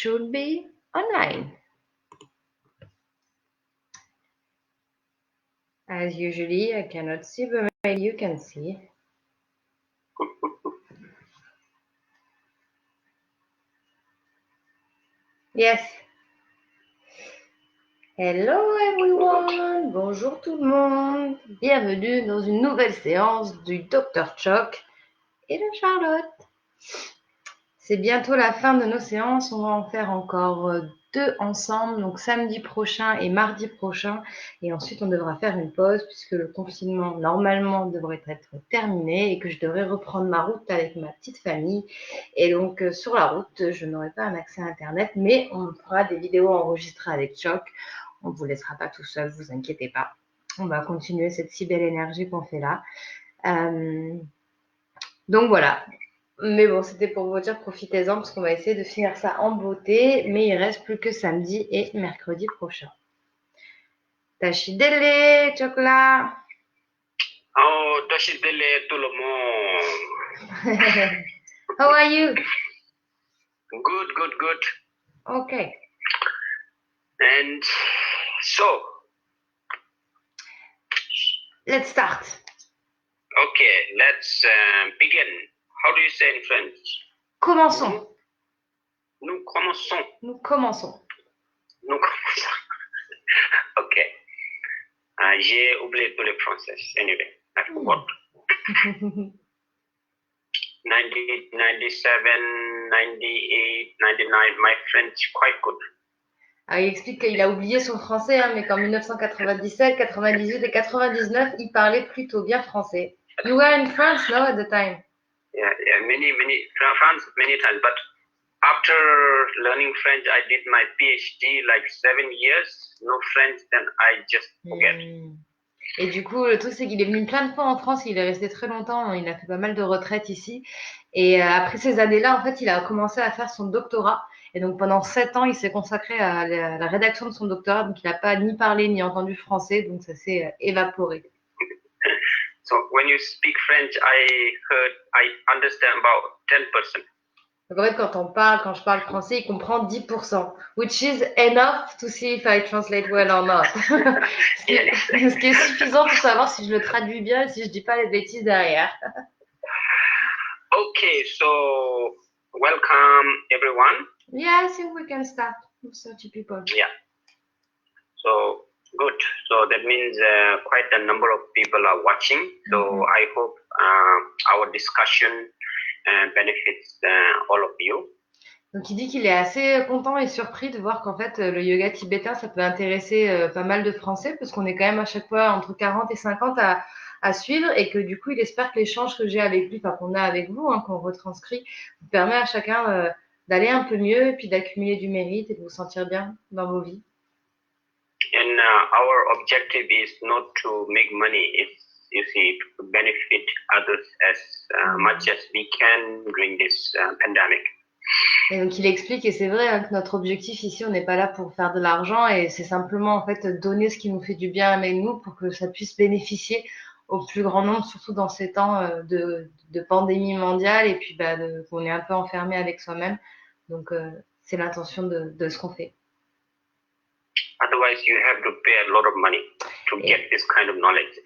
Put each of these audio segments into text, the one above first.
should be online. As usually, I cannot see, but maybe you can see. Yes. Hello everyone. Bonjour tout le monde. Bienvenue dans une nouvelle séance du Dr Choc et de Charlotte. C'est bientôt la fin de nos séances. On va en faire encore 2 ensemble, donc samedi prochain et mardi prochain. Et ensuite, on devra faire une pause puisque le confinement, normalement, devrait être terminé et que je devrais reprendre ma route avec ma petite famille. Et donc, sur la route, je n'aurai pas un accès à Internet, mais on fera des vidéos enregistrées avec Choc. On ne vous laissera pas tout seul, vous inquiétez pas. On va continuer cette si belle énergie qu'on fait là. Donc voilà. Mais bon, c'était pour vous dire, profitez-en parce qu'on va essayer de finir ça en beauté. Mais il reste plus que samedi et mercredi prochain. Tachidele, chocolat. Oh, tachidele tout le monde. How are you? Good. Okay. And so, let's start. Okay, let's begin. How do you say in French? Commençons. Nous commençons. Nous commençons. Nous commençons. Ok. J'ai oublié tous les français. Anyway, I forgot. 90, 97, 98, 99, my French quite good. Alors, il explique qu'il a oublié son français, hein, mais qu'en 1997, 98 et 99, il parlait plutôt bien français. You were in France, no, at the time? Yeah, France many times, but after learning French, I did my PhD like 7 years, no French, then I just forget. Et du coup, le truc, c'est qu'il est venu plein de fois en France, il est resté très longtemps, il a fait pas mal de retraites ici. Et après ces années-là, en fait, il a commencé à faire son doctorat. Et donc, pendant 7 ans, il s'est consacré à la rédaction de son doctorat. Donc, il n'a pas ni parlé ni entendu français, donc ça s'est évaporé. So, when you speak French, I understand about 10%. Donc, en fait, quand je parle français, il comprend 10%, which is enough to see if I translate well or not. ce qui est suffisant pour savoir si je le traduis bien et si je dis pas les bêtises derrière. Okay, so welcome everyone. Yeah, I think we can start with 30 people. Yeah. So good. So that means quite a number of people are watching. So I hope our discussion benefits all of you. Donc il dit qu'il est assez content et surpris de voir qu'en fait le yoga tibétain ça peut intéresser pas mal de Français parce qu'on est quand même à chaque fois entre 40 et 50 à suivre et que du coup il espère que l'échange que j'ai avec lui, enfin qu'on a avec vous, hein, qu'on retranscrit, vous permet à chacun d'aller un peu mieux et puis d'accumuler du mérite et de vous sentir bien dans vos vies. And our objective is not to make money, it's you see to benefit others as much as we can during this pandemic. Et donc il explique, et c'est vrai hein, que notre objectif ici, on n'est pas là pour faire de l'argent et c'est simplement en fait donner ce qui nous fait du bien avec nous pour que ça puisse bénéficier au plus grand nombre, surtout dans ces temps de pandémie mondiale et puis qu'on est un peu enfermé avec soi-même. Donc c'est l'intention de ce qu'on fait. Otherwise, you have to pay a lot of money to get this kind of knowledge.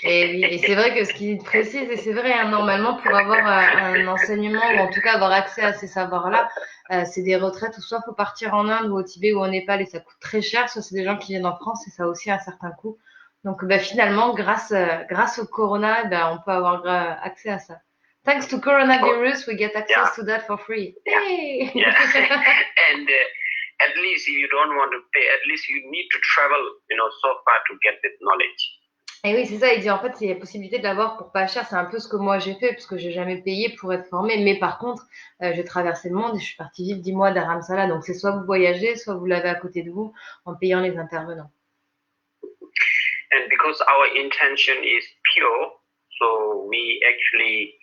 Et c'est vrai que ce qu'il précise, et c'est vrai, hein, normalement, pour avoir un enseignement, ou en tout cas avoir accès à ces savoirs-là, c'est des retraites où soit il faut partir en Inde ou au Tibet ou au Népal et ça coûte très cher, soit c'est des gens qui viennent en France et ça a aussi un certain coût. Donc finalement, grâce au corona, on peut avoir accès à ça. Thanks to coronavirus, we get access to that for free. Yay! Yeah. And at least if you don't want to pay, at least you need to travel, so far to get this knowledge. Et oui, c'est ça, il dit en fait, il y a possibilité de l'avoir pour pas cher, c'est un peu ce que moi j'ai fait, parce que j'ai jamais payé pour être formée, mais par contre, j'ai traversé le monde et je suis partie vivre 10 mois d'Aramsala, donc c'est soit vous voyagez, soit vous l'avez à côté de vous, en payant les intervenants. And because our intention is pure, so we actually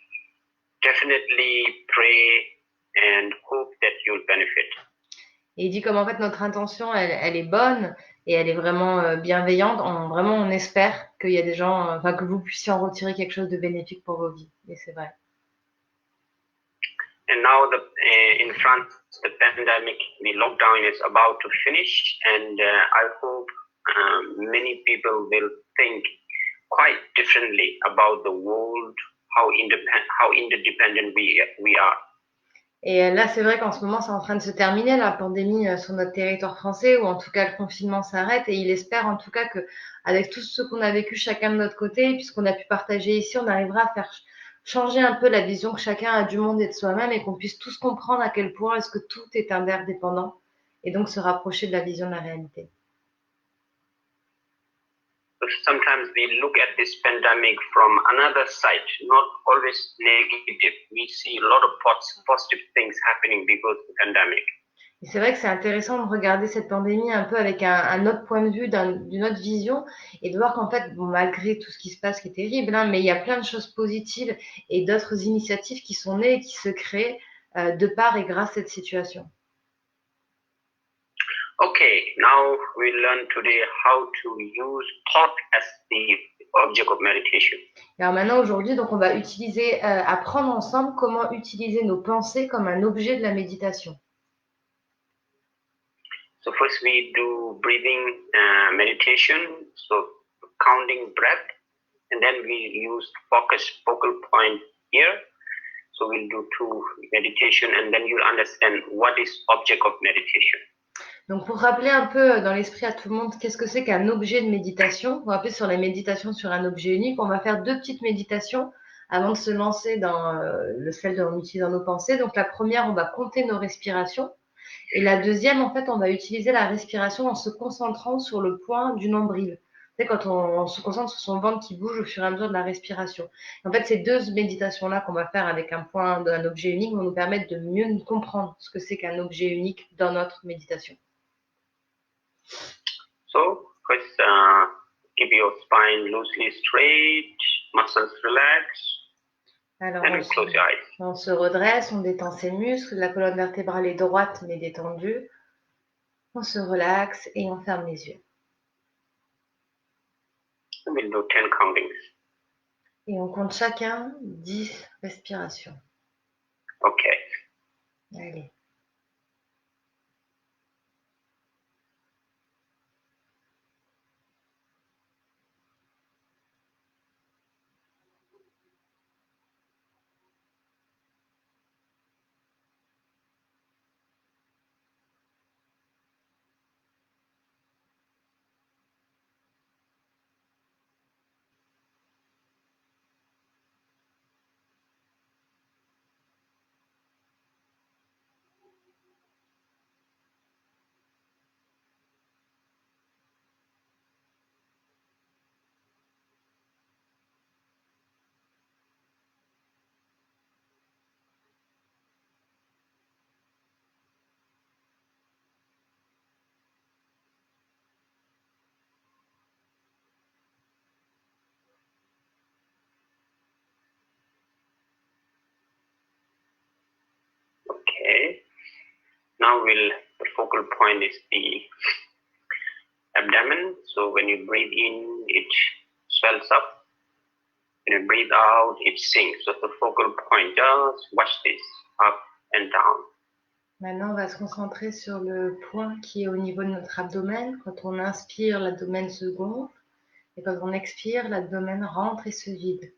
definitely pray and hope that you'll benefit. Et il dit comme en fait notre intention, elle est bonne et elle est vraiment bienveillante. On espère qu'il y a des gens, que vous puissiez en retirer quelque chose de bénéfique pour vos vies. Et c'est vrai. And now in France, the pandemic, the lockdown is about to finish, and I hope many people will think quite differently about the world, how interdependent we are. Et là, c'est vrai qu'en ce moment, c'est en train de se terminer, la pandémie sur notre territoire français, ou en tout cas, le confinement s'arrête. Et il espère en tout cas que, avec tout ce qu'on a vécu chacun de notre côté, puisqu'on a pu partager ici, on arrivera à faire changer un peu la vision que chacun a du monde et de soi-même, et qu'on puisse tous comprendre à quel point est-ce que tout est interdépendant, et donc se rapprocher de la vision de la réalité. Sometimes we look at this pandemic from another side, not always negative. We see a lot of positive things happening because of the pandemic. Et c'est vrai que c'est intéressant de regarder cette pandémie un peu avec un autre point de vue, d'une autre vision, et de voir qu'en fait, bon, malgré tout ce qui se passe qui est terrible, hein, mais il y a plein de choses positives et d'autres initiatives qui sont nées et qui se créent de par et grâce à cette situation. Okay, now we learn today how to use thought as the object of meditation. Et alors maintenant, aujourd'hui, donc on va apprendre ensemble comment utiliser nos pensées comme un objet de la méditation. So first we do breathing meditation, so counting breath, and then we use focal point here. So we'll do 2 meditation, and then you'll understand what is object of meditation. Donc pour rappeler un peu dans l'esprit à tout le monde qu'est-ce que c'est qu'un objet de méditation, pour rappeler sur les méditations sur un objet unique, on va faire 2 petites méditations avant de se lancer dans celle en utilisant nos pensées. Donc la première, on va compter nos respirations. Et la deuxième, en fait, on va utiliser la respiration en se concentrant sur le point du nombril. C'est quand on se concentre sur son ventre qui bouge au fur et à mesure de la respiration. En fait, ces 2 méditations-là qu'on va faire avec un objet unique vont nous permettre de mieux comprendre ce que c'est qu'un objet unique dans notre méditation. So first, keep your spine loosely straight, muscles relaxed, Alors, and close your eyes. on se redresse, on détend ses muscles, la colonne vertébrale est droite mais détendue. On se relaxe et on ferme les yeux. We'll do 10 countings. Et on compte chacun 10 respirations. Okay. Allez. Okay. Now the focal point is the abdomen. So when you breathe in, it swells up. When you breathe out, it sinks. So the focal point, just watch this, up and down. Maintenant, on va se concentrer sur le point qui est au niveau de notre abdomen. Quand on inspire, l'abdomen se gonfle. Et quand on expire, l'abdomen rentre et se vide.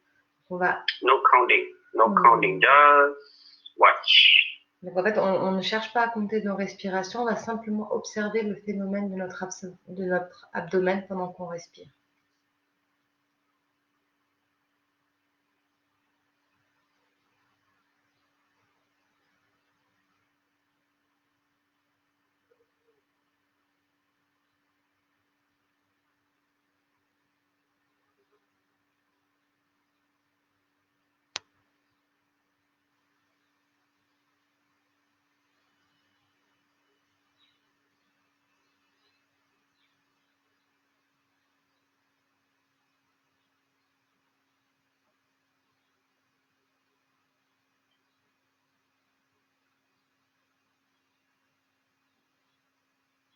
On va... No counting, just watch. Donc en fait, on ne cherche pas à compter nos respirations, on va simplement observer le phénomène de notre abdomen pendant qu'on respire.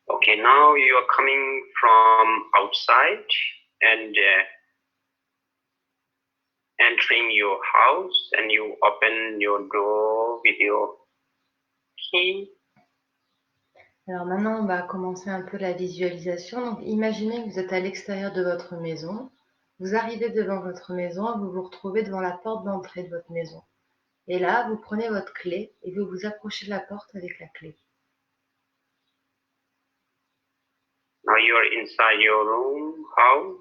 Okay, now you are coming from outside, and entering your house and you open your door with your key. Alors maintenant, on va commencer un peu la visualisation. Donc, imaginez que vous êtes à l'extérieur de votre maison. Vous arrivez devant votre maison et vous vous retrouvez devant la porte d'entrée de votre maison. Et là, vous prenez votre clé et vous vous approchez de la porte avec la clé. Now you're inside your room, house.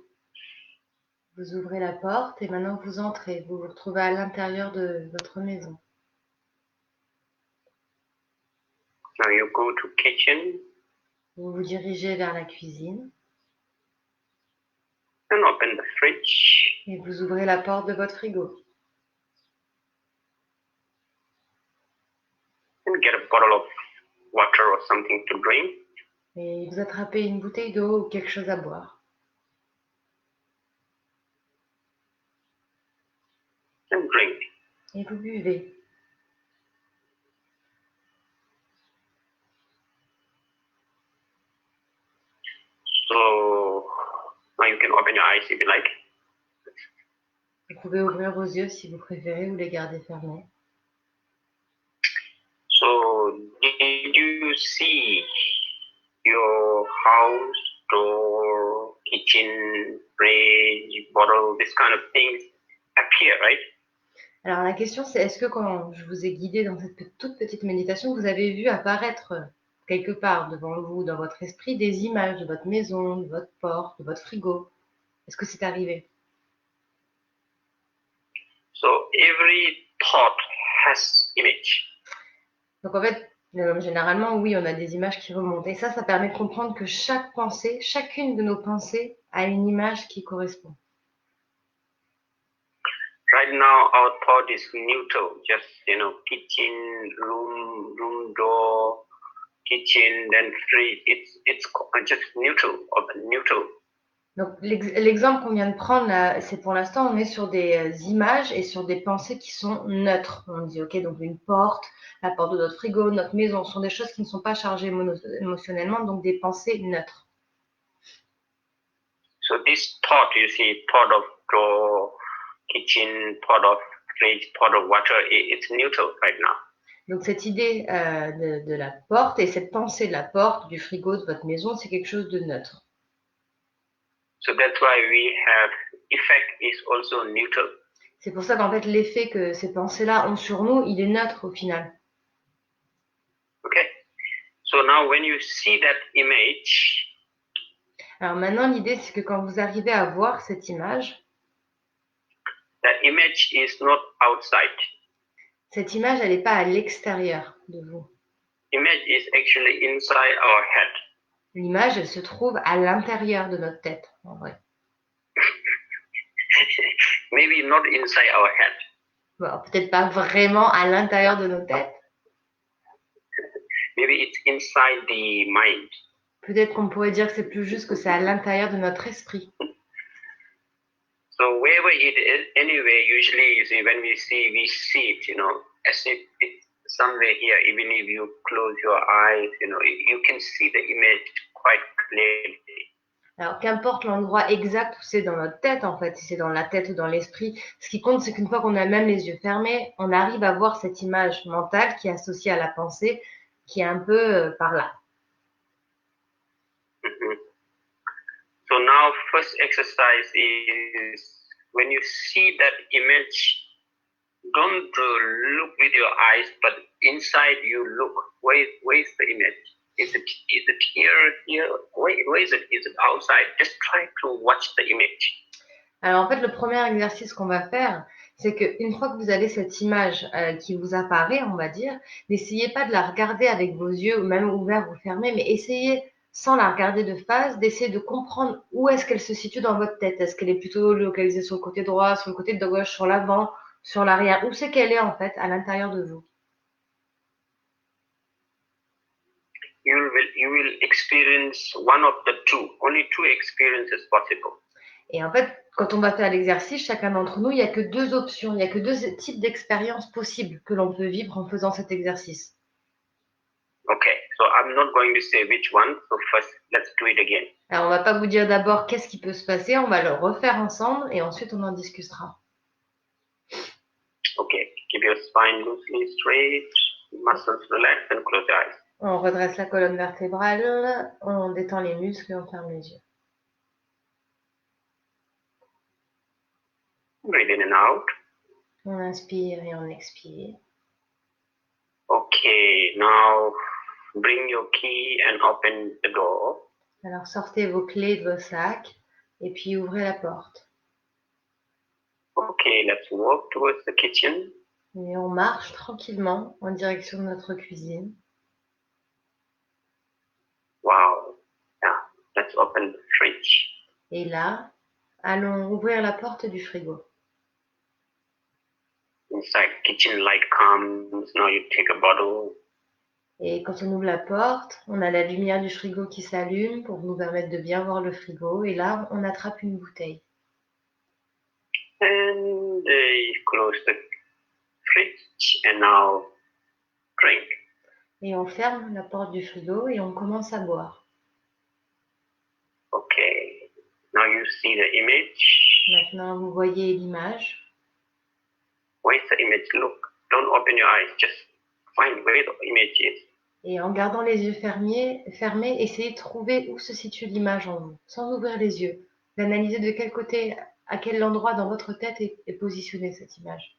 Vous ouvrez la porte et maintenant vous entrez. Vous vous retrouvez à l'intérieur de votre maison. Now you go to kitchen Vous vous dirigez vers la cuisine and open the fridge. et vous ouvrez la porte de votre frigo. And get a bottle of water or something to drink. Et vous attrapez une bouteille d'eau ou quelque chose à boire. And drink. Et vous buvez. So now you can open your eyes if you like. Vous pouvez ouvrir vos yeux si vous préférez ou les garder fermés. So did you see your house, door, kitchen, fridge, bottle, this kind of things appear, right? Alors la question c'est, est-ce que quand je vous ai guidé dans cette toute petite méditation, vous avez vu apparaître quelque part devant vous, dans votre esprit, des images de votre maison, de votre porte, de votre frigo? Est-ce que c'est arrivé? So every thought has image. Donc en fait, généralement, oui, on a des images qui remontent. Et ça permet de comprendre que chaque pensée, chacune de nos pensées a une image qui correspond. Right now, our thought is neutral, just, kitchen, room door, kitchen, then fridge. It's just neutral, or neutral. Donc l'exemple qu'on vient de prendre là, c'est pour l'instant, on est sur des images et sur des pensées qui sont neutres. On dit, ok, donc une porte, la porte de notre frigo, notre maison, sont des choses qui ne sont pas chargées émotionnellement, donc des pensées neutres. So this thought, you see, thought of door, kitchen, thought of fridge, thought of water, it's neutral right now. Donc cette idée de la porte et cette pensée de la porte, du frigo, de votre maison, c'est quelque chose de neutre. So that's why we have effect is also neutral. C'est pour ça qu'en fait l'effet que ces pensées-là ont sur nous, il est neutre au final. Okay. So now when you see that image, alors maintenant l'idée c'est que quand vous arrivez à voir cette image, that image is not outside. Cette image, elle n'est pas à l'extérieur de vous. Image is actually inside our head. L'image, elle se trouve à l'intérieur de notre tête, en vrai. Maybe not inside our head. Bon, peut-être pas vraiment à l'intérieur de nos têtes. Maybe it's inside the mind. Peut-être qu'on pourrait dire que c'est plus juste que c'est à l'intérieur de notre esprit. So wherever it is, anyway, usually you see when we see it, as if it's somewhere here. Even if you close your eyes, you can see the image quite clearly. Alors, qu'importe l'endroit exact où c'est dans notre tête, en fait, si c'est dans la tête ou dans l'esprit, ce qui compte, c'est qu'une fois qu'on a même les yeux fermés, on arrive à voir cette image mentale qui est associée à la pensée, qui est un peu par là. Mm-hmm. So now, first exercise is when you see that image, don't look with your eyes, but inside you look. Where is the image? Is it here? Where is it? Is it outside? Just try to watch the image. Alors en fait, le premier exercice qu'on va faire, c'est qu'une fois que vous avez cette image qui vous apparaît, on va dire, n'essayez pas de la regarder avec vos yeux, même ouverts ou fermés, mais essayez, sans la regarder de face, d'essayer de comprendre où est-ce qu'elle se situe dans votre tête. Est-ce qu'elle est plutôt localisée sur le côté droit, sur le côté de gauche, sur l'avant, sur l'arrière? Où c'est qu'elle est en fait, à l'intérieur de vous? You will experience one of the two. Only two experiences possible. Et en fait, quand on va faire l'exercice, chacun d'entre nous, il n'y a que deux options, il n'y a que deux types d'expériences possibles que l'on peut vivre en faisant cet exercice. Okay, so I'm not going to say which one. So first, let's do it again. Alors, on va pas vous dire d'abord qu'est-ce qui peut se passer, on va le refaire ensemble et ensuite on en discutera. spine loosely straight, muscles relax and close your eyes. On redresse la colonne vertébrale, on détend les muscles et on ferme les yeux. Breathe in and out. On inspire et on expire. Okay, now bring your key and open the door. Alors sortez vos clés de vos sacs et puis ouvrez la porte. Okay, let's walk towards the kitchen. Et on marche tranquillement en direction de notre cuisine. Wow. Yeah, let's open the fridge. Et là, allons ouvrir la porte du frigo. Inside kitchen light comes. Now you take a bottle. Et quand on ouvre la porte, on a la lumière du frigo qui s'allume pour nous permettre de bien voir le frigo. Et là, on attrape une bouteille. And you close the fridge and now drink. Et on ferme la porte du frigo et on commence à boire. Okay. Now you see the image. Maintenant, vous voyez l'image. Where's the image? Look. Don't open your eyes. Just find where the image is. Et en gardant les yeux fermés, essayez de trouver où se situe l'image en vous, sans ouvrir les yeux. D'analyser de quel côté, à quel endroit dans votre tête est positionnée cette image.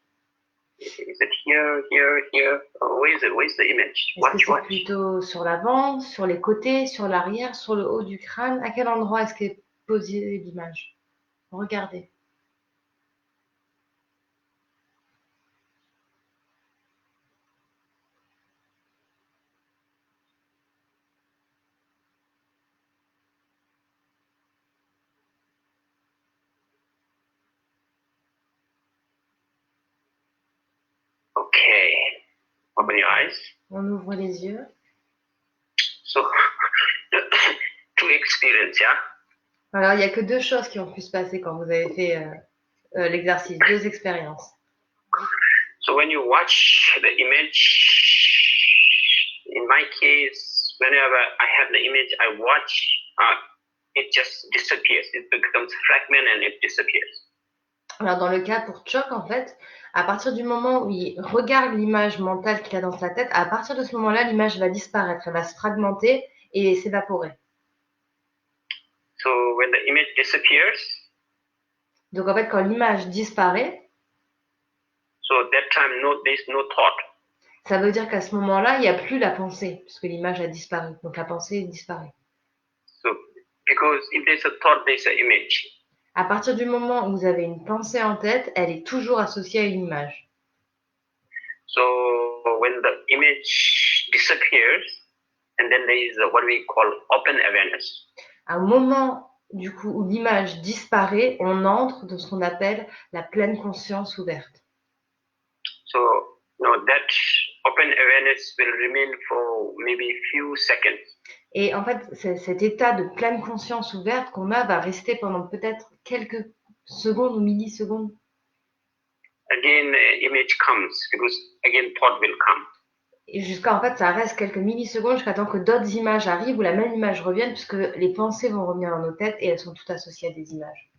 Is it here, here, here? Where's the image? Est-ce que c'est plutôt sur l'avant, sur les côtés, sur l'arrière, sur le haut du crâne? À quel endroit est-ce qu'est posée l'image? Regardez. Okay. Open your eyes. On ouvre les yeux. So, two experience, yeah? Alors, il n'y a que deux choses qui ont pu se passer quand vous avez fait l'exercice, deux expériences. So when you watch the image, in my case, whenever I have the image, I watch, it just disappears. It becomes fragment and it disappears. Alors, dans le cas pour Choc, en fait, à partir du moment où il regarde l'image mentale qu'il a dans sa tête, à partir de ce moment-là, l'image va disparaître, elle va se fragmenter et s'évaporer. So when the image disappears, Donc, en fait, quand l'image disparaît, so that time there's no thought. ça veut dire qu'à ce moment-là, il n'y a plus la pensée, puisque l'image a disparu. Donc, la pensée disparaît. So because if there's a thought, there's an image. À partir du moment où vous avez une pensée en tête, elle est toujours associée à une image. So when the image disappears, and then there is what we call open awareness. À un moment, du coup, où l'image disparaît, on entre dans ce qu'on appelle la pleine conscience ouverte. So that open awareness will remain for maybe few seconds. Et en fait, cet état de pleine conscience ouverte qu'on a va rester pendant peut-être quelques secondes ou millisecondes. Again, image comes because again thought will come. Et jusqu'à, en fait, ça reste quelques millisecondes jusqu'à temps que d'autres images arrivent ou la même image revienne, puisque les pensées vont revenir dans nos têtes et elles sont toutes associées à des images.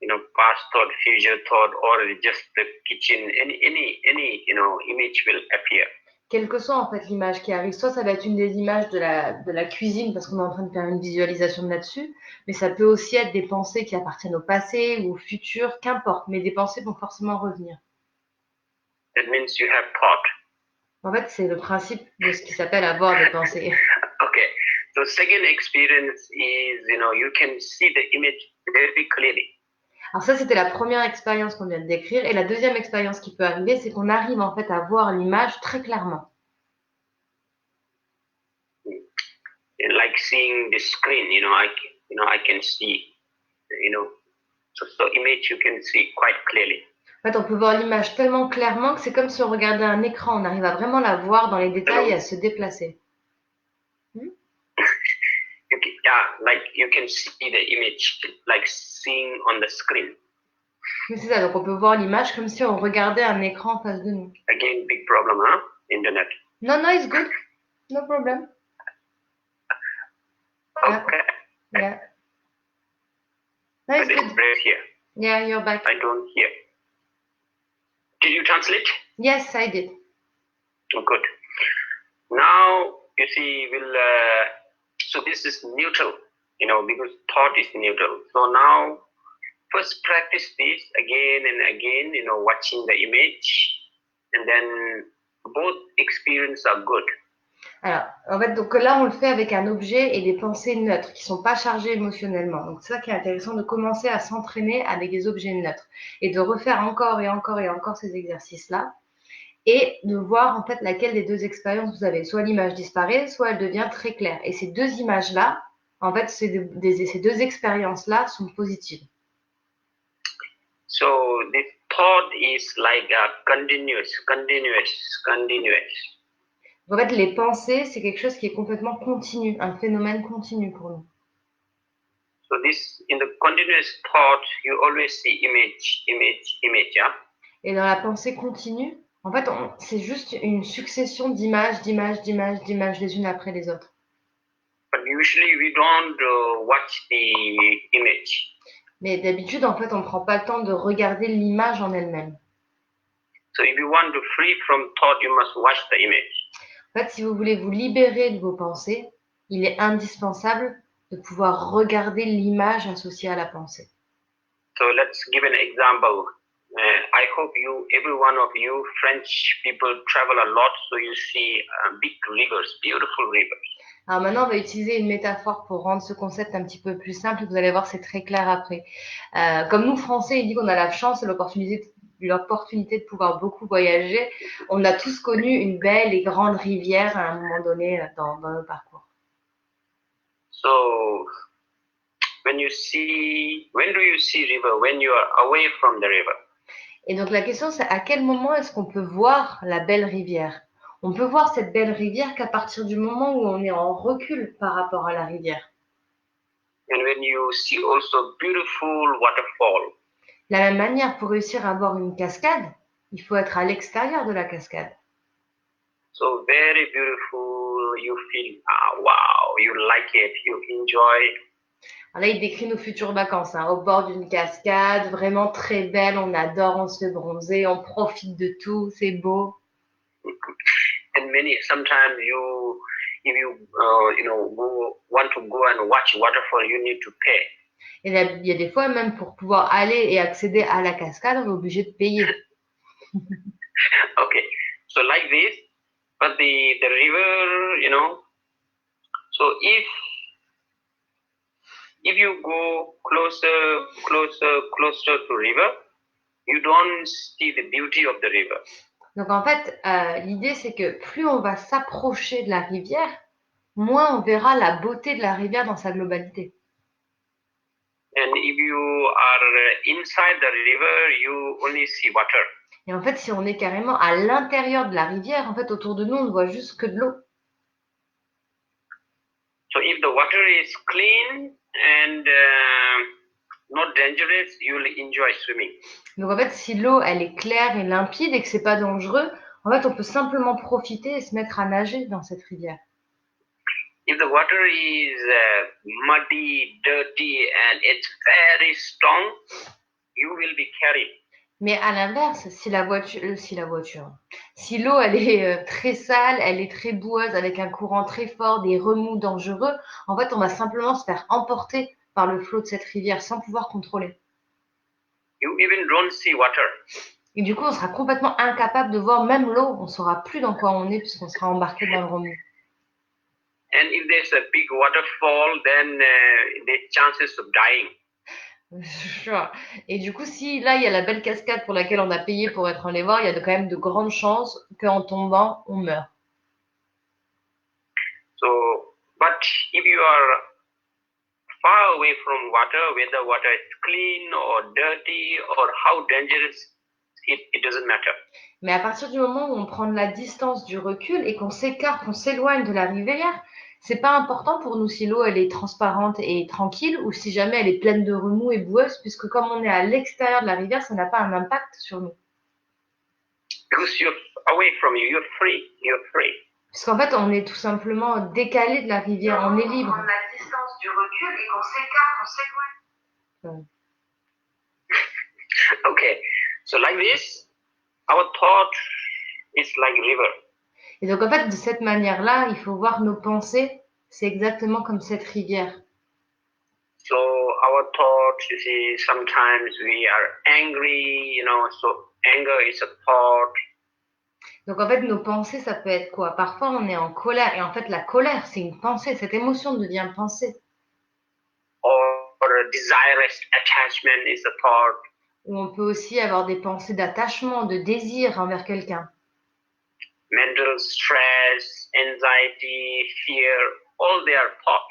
Past thought, future thought, or just the kitchen, any image will appear. Quelle que soit en fait l'image qui arrive, soit ça va être une des images de la cuisine parce qu'on est en train de faire une visualisation là-dessus, mais ça peut aussi être des pensées qui appartiennent au passé ou au futur, qu'importe, mais des pensées vont forcément revenir. That means you have thought. En fait, c'est le principe de ce qui s'appelle avoir des pensées. Okay. So second experience is, you can see the image very clearly. Alors ça, c'était la première expérience qu'on vient de décrire. Et la deuxième expérience qui peut arriver, c'est qu'on arrive en fait à voir l'image très clairement. Like seeing the screen, I can see, so image you can see quite clearly. En fait, on peut voir l'image tellement clairement que c'est comme si on regardait un écran. On arrive à vraiment la voir dans les détails et à se déplacer. Yeah, like you can see the image, like seeing on the screen. C'est ça, donc on peut voir l'image comme si on regardait un écran en face de nous. Again, big problem, huh? Internet. No, it's good. No problem. Okay. Yeah. No, it's But it's good. break here. Yeah, you're back. I don't hear. Did you translate? Yes, I did. Good. Now you see, so this is neutral, because thought is neutral. So now first practice this again and again, watching the image, and then both experiences are good. Alors, en fait, donc là, on le fait avec un objet et des pensées neutres qui sont pas chargées émotionnellement. Donc, c'est ça qui est intéressant, de commencer à s'entraîner avec des objets neutres et de refaire encore et encore et encore ces exercices-là et de voir en fait laquelle des deux expériences vous avez. Soit l'image disparaît, soit elle devient très claire. Et ces deux images-là, en fait, ces deux expériences-là sont positives. So the thought is like a continuous. En fait, les pensées, c'est quelque chose qui est complètement continu, un phénomène continu pour nous. So in the continuous thought, you always see image, yeah? Et dans la pensée continue, en fait, c'est juste une succession d'images les unes après les autres. But usually we don't watch the image. Mais d'habitude, en fait, on ne prend pas le temps de regarder l'image en elle-même. So if you want to free from thought, you must watch the image. En fait, si vous voulez vous libérer de vos pensées, il est indispensable de pouvoir regarder l'image associée à la pensée. So let's give an example. I hope every one of you French people travel a lot, so you see big rivers, beautiful rivers. Alors maintenant, on va utiliser une métaphore pour rendre ce concept un petit peu plus simple. Vous allez voir, c'est très clair après. Comme nous, Français, il dit qu'on a la chance et l'opportunité de pouvoir beaucoup voyager. On a tous connu une belle et grande rivière à un moment donné dans nos parcours. So, when do you see river? When you are away from the river. Et donc la question, c'est à quel moment est-ce qu'on peut voir la belle rivière? On peut voir cette belle rivière qu'à partir du moment où on est en recul par rapport à la rivière. And when you see also beautiful waterfall. De la même manière, pour réussir à voir une cascade, il faut être à l'extérieur de la cascade. So very beautiful, you feel, wow, you like it, you enjoy. Alors là, il décrit nos futures vacances, au bord d'une cascade, vraiment très belle, on adore, on se fait bronzer, on profite de tout, c'est beau. And sometimes if you want to go and watch waterfall, you need to pay. Et là, il y a des fois, même pour pouvoir aller et accéder à la cascade, on est obligé de payer. Okay, so like this, but the river, so if you go closer to river, you don't see the beauty of the river. Donc en fait, l'idée c'est que plus on va s'approcher de la rivière, moins on verra la beauté de la rivière dans sa globalité. And if you are inside the river, you only see water. Et en fait, si on est carrément à l'intérieur de la rivière, en fait, autour de nous, on ne voit juste que de l'eau. So if the water is clean and not dangerous, you will enjoy swimming. Donc en fait, si l'eau elle est claire et limpide et que c'est pas dangereux, en fait, on peut simplement profiter et se mettre à nager dans cette rivière. If the water is muddy, dirty and it's very strong, you will be carried. Mais à l'inverse, si l'eau elle est très sale, elle est très boueuse avec un courant très fort, des remous dangereux, en fait, on va simplement se faire emporter par le flot de cette rivière sans pouvoir contrôler. You even don't see water. Et du coup, on sera complètement incapable de voir même l'eau. On ne saura plus dans quoi on est puisqu'on sera embarqué dans le remous. And if there's a big waterfall, then there's chances of dying. Et du coup, si là, il y a la belle cascade pour laquelle on a payé pour être allé voir, il y a quand même de grandes chances qu'en tombant, on meurt. So, but if you are far away from water, whether water is clean or dirty or how dangerous, it doesn't matter. Mais à partir du moment où on prend de la distance, du recul et qu'on s'écarte, qu'on s'éloigne de la rivière, c'est pas important pour nous si l'eau elle est transparente et tranquille ou si jamais elle est pleine de remous et boueuse, puisque comme on est à l'extérieur de la rivière, ça n'a pas un impact sur nous. Because you're away from you, you're free. Puisqu'en fait, on est tout simplement décalé de la rivière, on est libre. On prend la distance du recul et qu'on s'écarte, on s'éloigne. Okay, so like this, our thought It's like river. Et donc, en fait, de cette manière-là, il faut voir nos pensées, c'est exactement comme cette rivière. So our thoughts, you see, sometimes we are angry, so anger is a thought. Donc, en fait, nos pensées, ça peut être quoi? Parfois, on est en colère. Et en fait, la colère, c'est une pensée. Cette émotion devient pensée. Or a desirous attachment is a thought. Ou on peut aussi avoir des pensées d'attachement, de désir envers quelqu'un. Mental stress, anxiety, fear, all they are thoughts.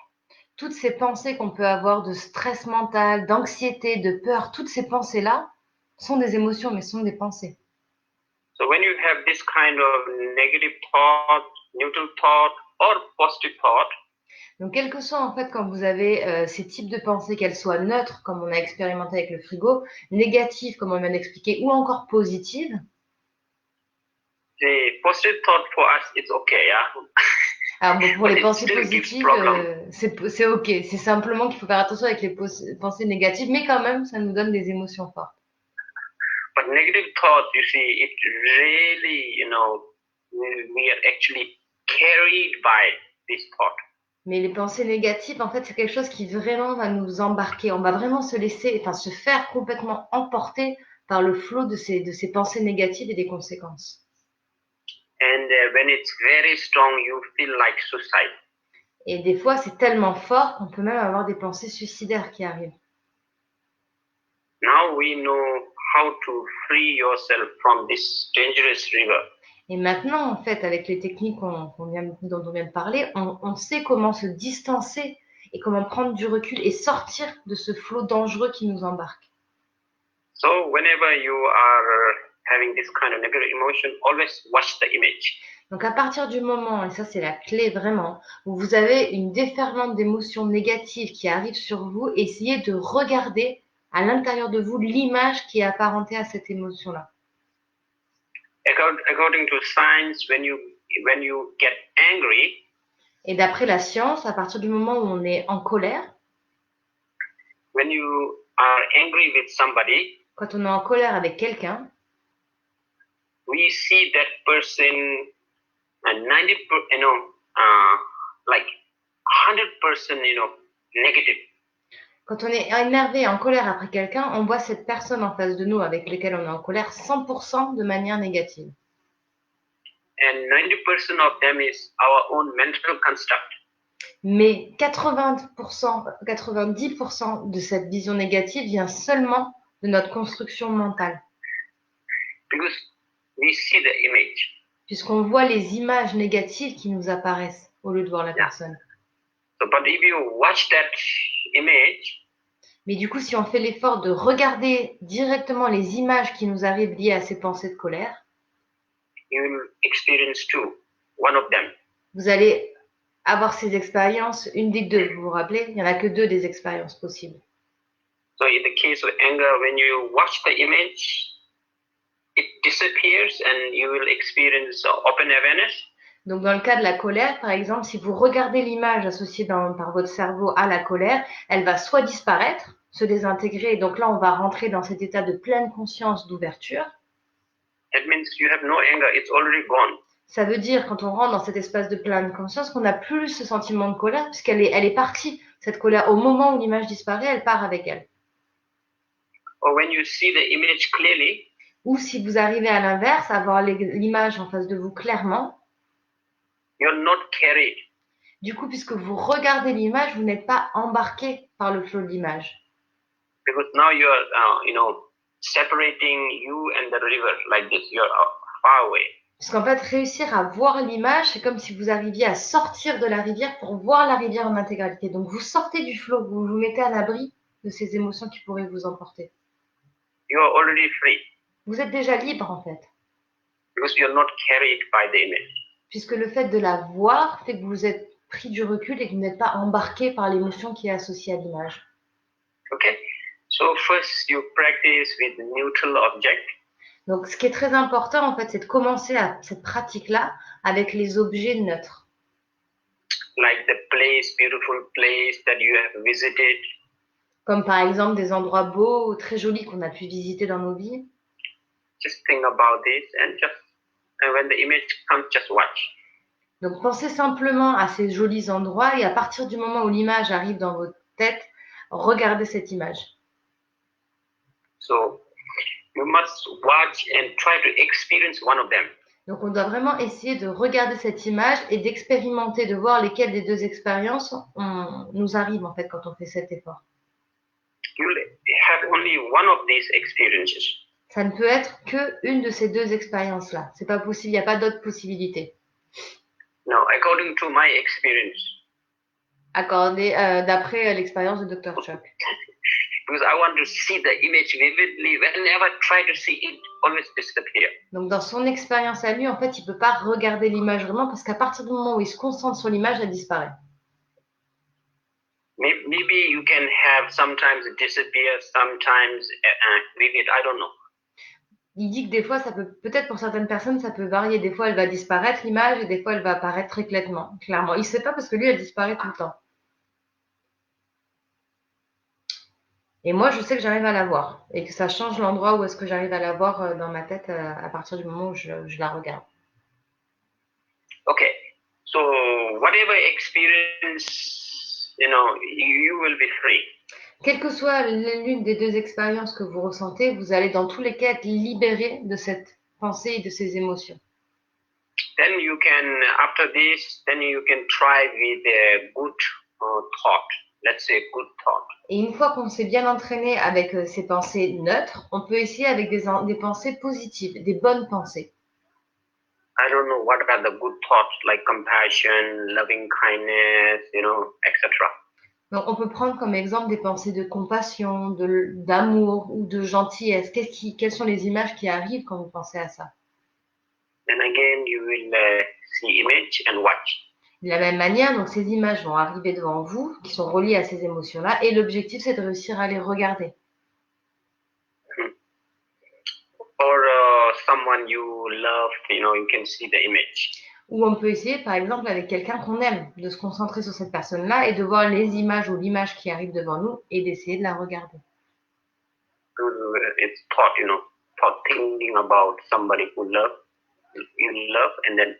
Toutes ces pensées qu'on peut avoir de stress mental, d'anxiété, de peur, toutes ces pensées-là sont des émotions, mais sont des pensées. So when you have this kind of negative thought, neutral thought, or positive thought, Donc, quel que soit en fait quand vous avez ces types de pensées, qu'elles soient neutres, comme on a expérimenté avec le frigo, négatives, comme on vient d'expliquer, ou encore positives, the positive thought for us is okay, yeah. alors bon, pour But les it pensées still gives positives, problem. c'est ok. C'est simplement qu'il faut faire attention avec les pensées négatives, mais quand même, ça nous donne des émotions fortes. But negative thought, you see, it really, we are actually carried by this thought. Mais les pensées négatives, en fait, c'est quelque chose qui vraiment va nous embarquer. On va vraiment se laisser, enfin, se faire complètement emporter par le flot de ces pensées négatives et des conséquences. And when it's very strong, you feel like suicide. Et des fois, c'est tellement fort qu'on peut même avoir des pensées suicidaires qui arrivent. Now we know how to free yourself from this dangerous river. Et maintenant, en fait, avec les techniques dont on vient de parler, on sait comment se distancer et comment prendre du recul et sortir de ce flot dangereux qui nous embarque. So whenever you are having this kind of negative emotion, always watch the image. Donc à partir du moment, et ça c'est la clé vraiment, où vous avez une déferlante d'émotions négatives qui arrive sur vous, essayez de regarder à l'intérieur de vous l'image qui est apparentée à cette émotion-là. According to science, when you get angry, Et d'après la science, à partir du moment où on est en colère, when you are angry with somebody, quand on est en colère avec quelqu'un, we see that person 90, like 100%, negative. quand on est énervé et en colère après quelqu'un, on voit cette personne en face de nous avec laquelle on est en colère 100% de manière négative. And 90% of them is our own mental construct. Mais 80%, 90% de cette vision négative vient seulement de notre construction mentale. Because we see the image. Puisqu'on voit les images négatives qui nous apparaissent au lieu de voir la personne. So, but if you watch that image, mais du coup, si on fait l'effort de regarder directement les images qui nous arrivent liées à ces pensées de colère, you will experience one of them. Vous allez avoir ces expériences, une des deux, vous vous rappelez? Il n'y en a que deux des expériences possibles. So in the case of anger, when you watch the image, it disappears and you will experience open awareness. Donc dans le cas de la colère, par exemple, si vous regardez l'image associée par votre cerveau à la colère, elle va soit disparaître, se désintégrer, et donc là on va rentrer dans cet état de pleine conscience d'ouverture. That means you have no anger, it's already gone. Ça veut dire, quand on rentre dans cet espace de pleine conscience, qu'on n'a plus ce sentiment de colère, puisqu'elle est partie. Cette colère, au moment où l'image disparaît, elle part avec elle. Or when you see the image clearly, ou si vous arrivez à l'inverse, à voir l'image en face de vous clairement, you're not carried. Du coup, puisque vous regardez l'image, vous n'êtes pas embarqué par le flot de l'image. Because now you're, separating you and the river like this. You're far away. Puisqu'en fait, réussir à voir l'image, c'est comme si vous arriviez à sortir de la rivière pour voir la rivière en intégralité. Donc, vous sortez du flot, vous vous mettez à l'abri de ces émotions qui pourraient vous emporter. You are already free. Vous êtes déjà libre, en fait. Because you're not carried by the image. Puisque le fait de la voir fait que vous êtes pris du recul et que vous n'êtes pas embarqué par l'émotion qui est associée à l'image. Okay. So first you practice with neutral object. Donc, ce qui est très important, en fait, c'est de commencer cette pratique-là avec les objets neutres. Like the place, beautiful place that you have visited. Comme par exemple des endroits beaux, très jolis qu'on a pu visiter dans nos vies. Just think about this and just and when the image comes, just watch. Donc pensez simplement à ces jolis endroits et à partir du moment où l'image arrive dans votre tête, regardez cette image. So you must watch and try to experience one of them. Donc on doit vraiment essayer de regarder cette image et d'expérimenter, de voir lesquelles des deux expériences nous arrivent en fait quand on fait cet effort. You'll have only one of these experiences. Ça ne peut être que une de ces deux expériences-là. C'est pas possible, il n'y a pas d'autre possibilité. Now, according to my experience, D'après l'expérience de Dr. Chuck. because I want to see the image vividly, whenever I try to see it, always disappear. Donc dans son expérience à lui, en fait, il peut pas regarder l'image vraiment parce qu'à partir du moment où il se concentre sur l'image, elle disparaît. Maybe you can have sometimes it disappear, sometimes vivid, I don't know. Il dit que des fois, ça peut, peut-être pour certaines personnes, ça peut varier. Des fois, elle va disparaître l'image et des fois, elle va apparaître très clairement. Il sait pas parce que lui, elle disparaît tout le temps. Et moi, je sais que j'arrive à la voir et que ça change l'endroit où est-ce que j'arrive à la voir dans ma tête à partir du moment où je la regarde. Okay, so whatever experience, you will be free. Quelle que soit l'une des deux expériences que vous ressentez, vous allez dans tous les cas être libéré de cette pensée et de ces émotions. Then you can, after this, then you can try with a good thought. Let's say good thought. Et une fois qu'on s'est bien entraîné avec ces pensées neutres, on peut essayer avec des pensées positives, des bonnes pensées. I don't know what are the good thoughts like compassion, loving kindness, etc. Donc on peut prendre comme exemple des pensées de compassion, d'amour ou de gentillesse. Quelles sont les images qui arrivent quand vous pensez à ça? And again, you will see image and watch. De la même manière, donc ces images vont arriver devant vous, qui sont reliées à ces émotions-là, et l'objectif c'est de réussir à les regarder. Or someone you love, you can see the image. Ou on peut essayer, par exemple, avec quelqu'un qu'on aime, de se concentrer sur cette personne-là et de voir les images ou l'image qui arrive devant nous et d'essayer de la regarder. It's thought, thought thinking about somebody you love, and then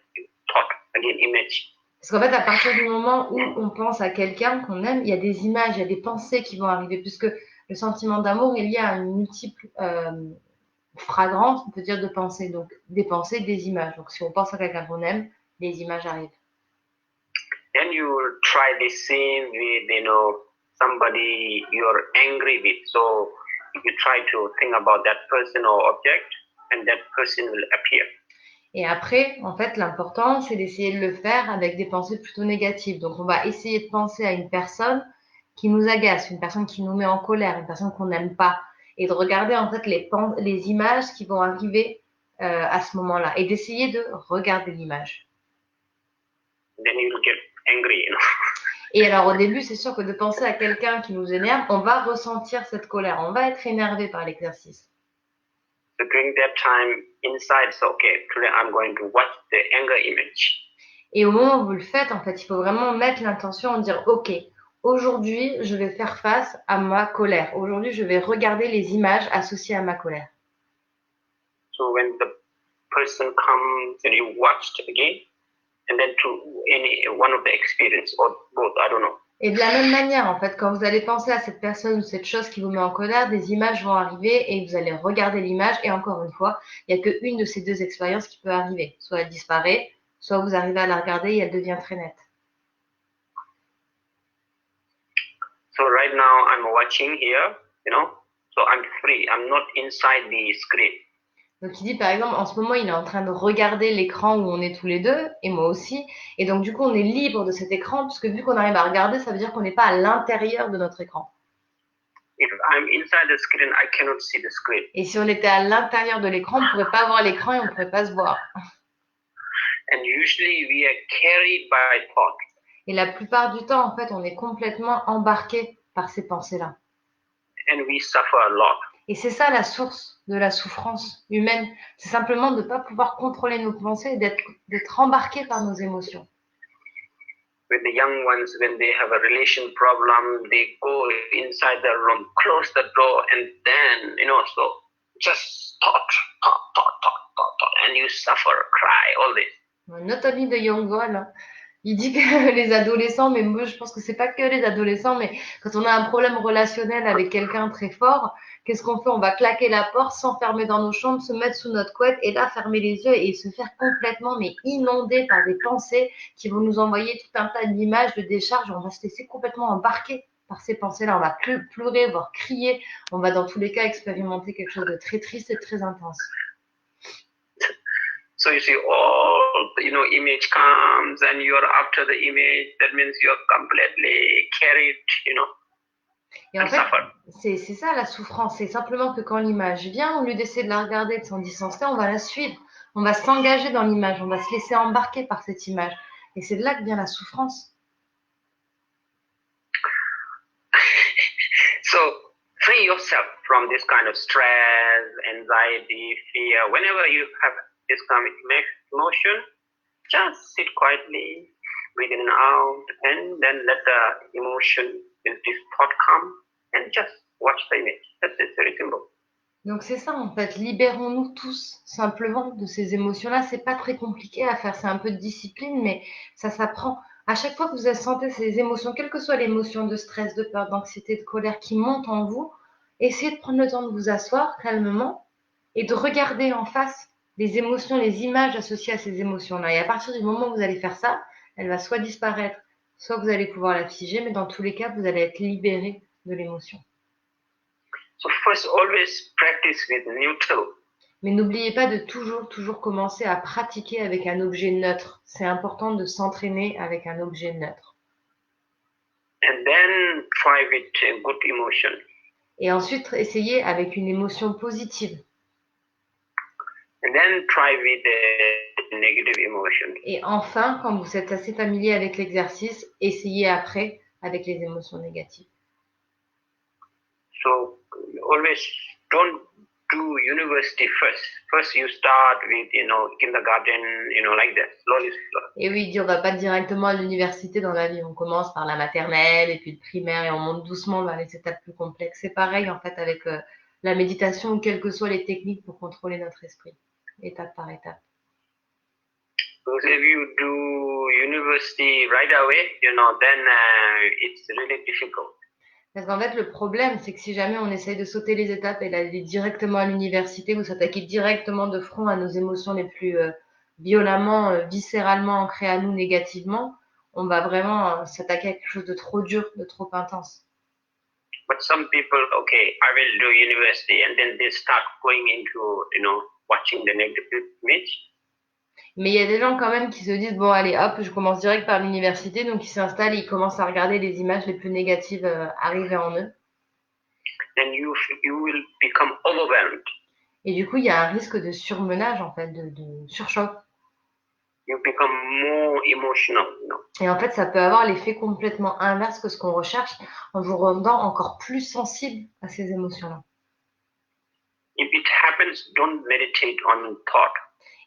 thought, again, image. Parce qu'en fait, à partir du moment où on pense à quelqu'un qu'on aime, il y a des images, il y a des pensées qui vont arriver, puisque le sentiment d'amour est lié à une multiple fragrance, on peut dire, de pensées. Donc, des pensées, des images. Donc, si on pense à quelqu'un qu'on aime, les images arrivent. Then you try the same with, somebody you're angry with. So you try to think about that person or object, and that person will appear. Et après, en fait, l'important, c'est d'essayer de le faire avec des pensées plutôt négatives. Donc, on va essayer de penser à une personne qui nous agace, une personne qui nous met en colère, une personne qu'on n'aime pas, et de regarder en fait les images qui vont arriver à ce moment-là, et d'essayer de regarder l'image. Then you'll get angry, Et alors, au début, c'est sûr que de penser à quelqu'un qui nous énerve, on va ressentir cette colère, on va être énervé par l'exercice. So during that time, inside, so okay, today I'm going to watch the anger image. Et au moment où vous le faites, en fait, il faut vraiment mettre l'intention en dire, ok, aujourd'hui, je vais faire face à ma colère. Aujourd'hui, je vais regarder les images associées à ma colère. So when the person comes and you watched again, and then to one of the experience or both, I don't know. Et de la même manière, en fait, quand vous allez penser à cette personne ou cette chose qui vous met en colère, des images vont arriver et vous allez regarder l'image. Et encore une fois, il n'y a qu'une de ces deux expériences qui peut arriver. Soit elle disparaît, soit vous arrivez à la regarder et elle devient très nette. So right now I'm watching here, so I'm free. I'm not inside the screen. Donc il dit par exemple, en ce moment il est en train de regarder l'écran où on est tous les deux, et moi aussi, et donc du coup on est libre de cet écran, puisque vu qu'on arrive à regarder, ça veut dire qu'on n'est pas à l'intérieur de notre écran. If I'm inside the screen, I cannot see the screen. Et si on était à l'intérieur de l'écran, on ne pourrait pas voir l'écran et on ne pourrait pas se voir. And usually we are carried by thought. Et la plupart du temps, en fait, on est complètement embarqué par ces pensées-là. And we suffer a lot. Et c'est ça la source de la souffrance humaine. C'est simplement de ne pas pouvoir contrôler nos pensées et d'être embarqué par nos émotions. With the young ones, when they have a relation problem, they go inside the room, close the door, and then, so just thought. and you suffer, cry, all this. Notre ami de Yongwon, hein, il dit que les adolescents, mais moi je pense que c'est pas que les adolescents, mais quand on a un problème relationnel avec quelqu'un très fort, qu'est-ce qu'on fait? On va claquer la porte, s'enfermer dans nos chambres, se mettre sous notre couette et là fermer les yeux et se faire complètement mais inonder par des pensées qui vont nous envoyer tout un tas d'images, de décharges. On va se laisser complètement embarquer par ces pensées-là. On va pleurer, voire crier. On va dans tous les cas expérimenter quelque chose de très triste et de très intense. So you see, all image comes, and you're after the image. That means you're completely carried, Et en and fait, suffer. c'est ça la souffrance. C'est simplement que quand l'image vient, au lieu d'essayer de la regarder, de s'en distancer, on va la suivre. On va s'engager dans l'image. On va se laisser embarquer par cette image. Et c'est de là que vient la souffrance. So free yourself from this kind of stress, anxiety, fear. Whenever you have this kind of emotion, just sit quietly, breathe in and out, and then let the emotion, this thought come, and just watch the image. That's it, very simple. Donc c'est ça en fait. Libérons-nous tous simplement de ces émotions-là. C'est pas très compliqué à faire. C'est un peu de discipline, mais ça s'apprend. À chaque fois que vous sentez ces émotions, quelle que soit l'émotion de stress, de peur, d'anxiété, de colère qui monte en vous, essayez de prendre le temps de vous asseoir calmement et de regarder en face les émotions, les images associées à ces émotions-là. Et à partir du moment où vous allez faire ça, elle va soit disparaître, soit vous allez pouvoir la figer, mais dans tous les cas, vous allez être libéré de l'émotion. So first, always practice with neutral. Mais n'oubliez pas de toujours commencer à pratiquer avec un objet neutre. C'est important de s'entraîner avec un objet neutre. And then try with a good emotion. Et ensuite, essayez avec une émotion positive. And then try with a negative emotion. Et enfin, quand vous êtes assez familier avec l'exercice, essayez après avec les émotions négatives. So always don't do university first. First you start with, kindergarten, like that, slowly. Et oui, il dit on va pas directement à l'université dans la vie. On commence par la maternelle et puis le primaire et on monte doucement vers les étapes plus complexes. C'est pareil en fait avec la méditation ou quelles que soient les techniques pour contrôler notre esprit, étape par étape. Because if you do university right away, then it's really difficult. Parce qu'en fait, le problème, c'est que si jamais on essaye de sauter les étapes et d'aller directement à l'université ou s'attaquer directement de front à nos émotions les plus violemment, viscéralement ancrées à nous négativement, on va vraiment s'attaquer à quelque chose de trop dur, de trop intense. But some people, okay, I will do university, and then they start going into, watching the negative image. Mais il y a des gens quand même qui se disent bon allez hop, je commence direct par l'université, donc ils s'installent, ils commencent à regarder les images les plus négatives arriver en eux. Then you will become overwhelmed. Et du coup, il y a un risque de surmenage en fait, de surchoc. You become more emotional, Et en fait, ça peut avoir l'effet complètement inverse que ce qu'on recherche en vous rendant encore plus sensible à ces émotions-là. If it happens, don't meditate on thought.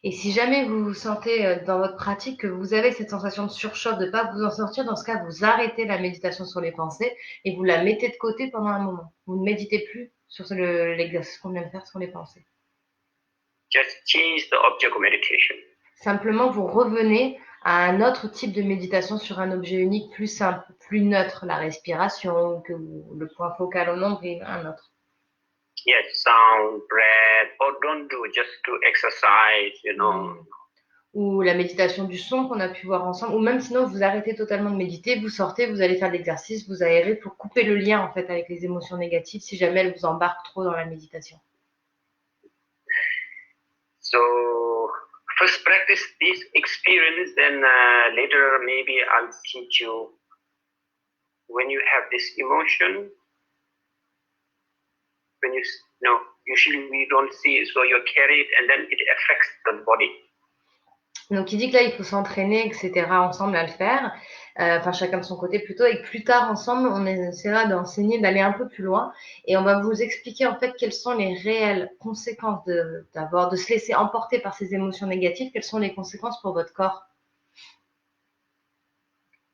Et si jamais vous vous sentez dans votre pratique que vous avez cette sensation de surchoc, de ne pas vous en sortir, dans ce cas, vous arrêtez la méditation sur les pensées et vous la mettez de côté pendant un moment. Vous ne méditez plus sur l'exercice qu'on vient de faire sur les pensées. Just change the object of meditation. Simplement, vous revenez à un autre type de méditation sur un objet unique plus simple, plus neutre, la respiration, que le point focal au nombril, un autre. Yes, sound, breath, or don't do just to exercise, Ou la méditation du son qu'on a pu voir ensemble, ou même sinon vous arrêtez totalement de méditer, vous sortez, vous allez faire de l'exercice, vous aérez pour couper le lien en fait avec les émotions négatives si jamais elles vous embarquent trop dans la méditation. So first practice this experience, then later maybe I'll teach you when you have this emotion. When usually we don't see, so you carry it and then it affects the body. Donc il dit que là il faut s'entraîner, etc. ensemble à le faire, enfin chacun de son côté plutôt, et que plus tard ensemble on essaiera d'enseigner, d'aller un peu plus loin, et on va vous expliquer en fait quelles sont les réelles conséquences de se laisser emporter par ces émotions négatives, quelles sont les conséquences pour votre corps.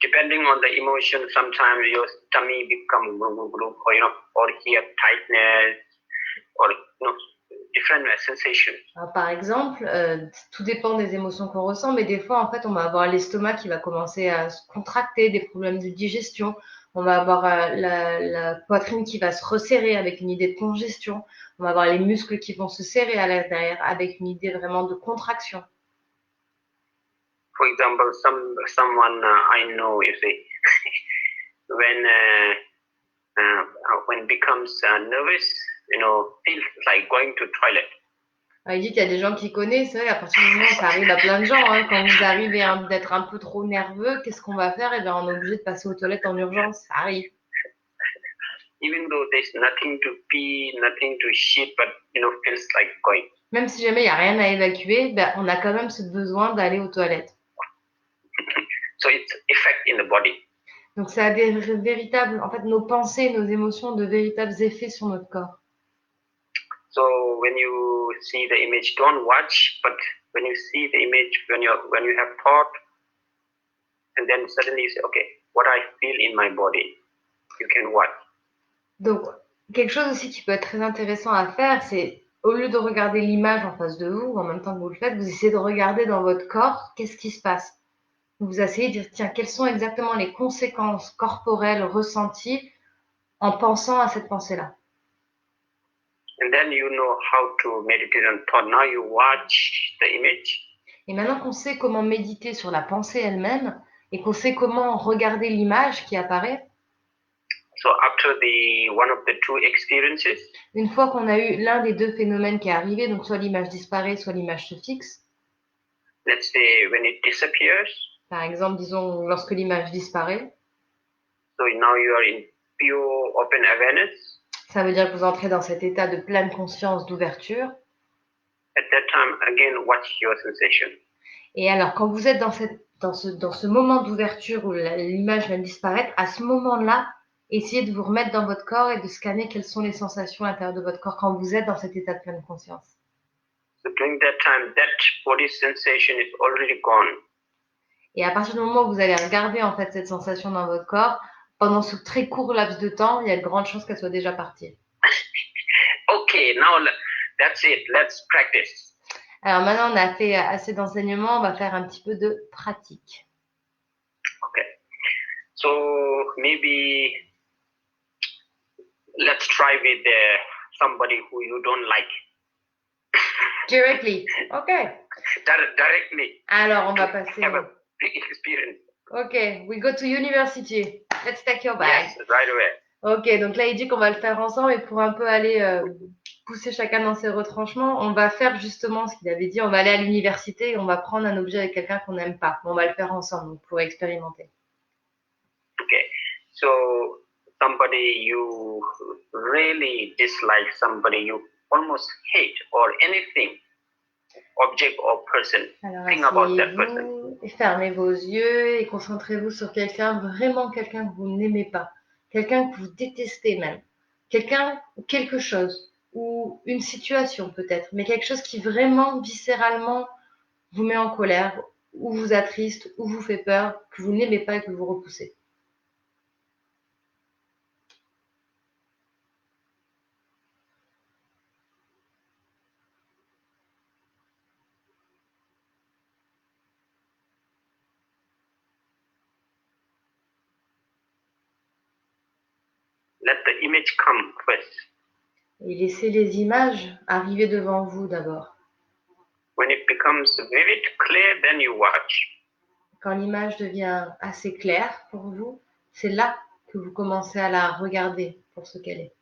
Depending on the emotion, sometimes your tummy become or here tightness, or different sensations. Alors, par exemple, tout dépend des émotions qu'on ressent, mais des fois, en fait, on va avoir l'estomac qui va commencer à se contracter, des problèmes de digestion. On va avoir la poitrine qui va se resserrer avec une idée de congestion. On va avoir les muscles qui vont se serrer à l'intérieur avec une idée vraiment de contraction. For example, someone I know, you see, when becomes nervous, feels like going to toilet. Alors, il dit qu'il y a des gens qui connaissent, c'est vrai, à partir du moment où ça arrive à plein de gens, hein, quand vous arrivez d'être un peu trop nerveux, qu'est-ce qu'on va faire? Eh bien, on est obligé de passer aux toilettes en urgence, ça arrive. Even though there's nothing to pee, nothing to shit, but feels like going. Même si jamais il n'y a rien à évacuer, ben, on a quand même ce besoin d'aller aux toilettes. So it's effect in the body. Donc ça a des véritables, en fait, nos pensées, nos émotions, de véritables effets sur notre corps. So when you see the image, don't watch, but when you see the image, when you have thought, and then suddenly you say, okay, what I feel in my body, you can watch. Donc, quelque chose aussi qui peut être très intéressant à faire, c'est au lieu de regarder l'image en face de vous, en même temps que vous le faites, vous essayez de regarder dans votre corps, qu'est-ce qui se passe. Vous essayez de dire, tiens, quelles sont exactement les conséquences corporelles ressenties en pensant à cette pensée-là. And then you know how to meditate on thought. Now you watch the image. Et maintenant qu'on sait comment méditer sur la pensée elle-même, et qu'on sait comment regarder l'image qui apparaît, So after one of the two experiences, une fois qu'on a eu l'un des deux phénomènes qui est arrivé, donc soit l'image disparaît, soit l'image se fixe, let's say when it disappears, par exemple, disons, lorsque l'image disparaît, so now you are in pure open awareness. ça veut dire que vous entrez dans cet état de pleine conscience, d'ouverture. At that time, again, watch your sensation. Et alors, quand vous êtes dans ce moment d'ouverture où l'image vient de disparaître, à ce moment-là, essayez de vous remettre dans votre corps et de scanner quelles sont les sensations à l'intérieur de votre corps quand vous êtes dans cet état de pleine conscience. So during that time, that body sensation is already gone. Et à partir du moment où vous allez regarder en fait cette sensation dans votre corps, pendant ce très court laps de temps, il y a de grandes chances qu'elle soit déjà partie. Okay, now that's it. Let's practice. Alors maintenant, on a fait assez d'enseignements, on va faire un petit peu de pratique. Okay. So maybe let's try with somebody who you don't like. Directly. Okay. Directly. Alors, on va passer. Have a big experience. Okay, we go to university. Let's take your bag. Yes, right away. Ok, donc là, il dit qu'on va le faire ensemble et pour un peu aller pousser chacun dans ses retranchements, on va faire justement ce qu'il avait dit, on va aller à l'université et on va prendre un objet avec quelqu'un qu'on n'aime pas. On va le faire ensemble donc, pour expérimenter. Okay, so somebody you really dislike, somebody you almost hate, or anything, object or person. Alors, Think about that person. asseyez-vous, et fermez vos yeux et concentrez-vous sur quelqu'un, vraiment quelqu'un que vous n'aimez pas, quelqu'un que vous détestez même, quelqu'un ou quelque chose, ou une situation peut-être, mais quelque chose qui vraiment, viscéralement, vous met en colère, ou vous attriste, ou vous fait peur, que vous n'aimez pas et que vous repoussez. Let the image come first. Et laissez les images arriver devant vous d'abord. When it becomes vivid, clear, then you watch. Quand l'image devient assez claire pour vous, c'est là que vous commencez à la regarder pour ce qu'elle est.